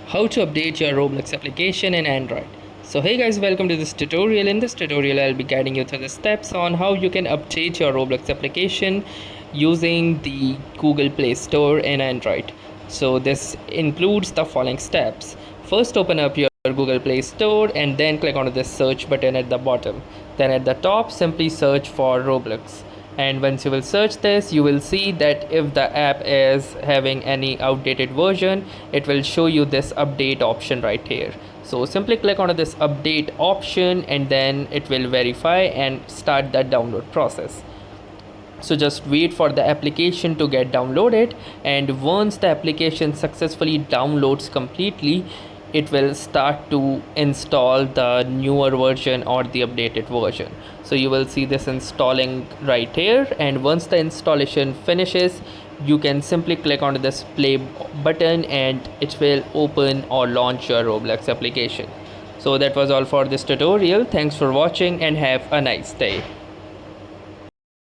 how to update your Roblox application in Android. So hey guys, welcome to this tutorial. In this tutorial I'll be guiding you through the steps on how you can update your Roblox application using the Google Play Store in Android. So this includes the following steps. First, open up your Google Play Store and then click on this search button at the bottom. Then at the top, simply search for Roblox. And once you will search this, you will see that if the app is having any outdated version, it will show you this update option right here. So simply click on this update option and then it will verify and start the download process. So just wait for the application to get downloaded, and once the application successfully downloads completely, it will start to install the newer version or the updated version. So you will see this installing right here, and once the installation finishes, you can simply click on this play button and it will open or launch your Roblox application. So that was all for this tutorial. Thanks for watching and have a nice day.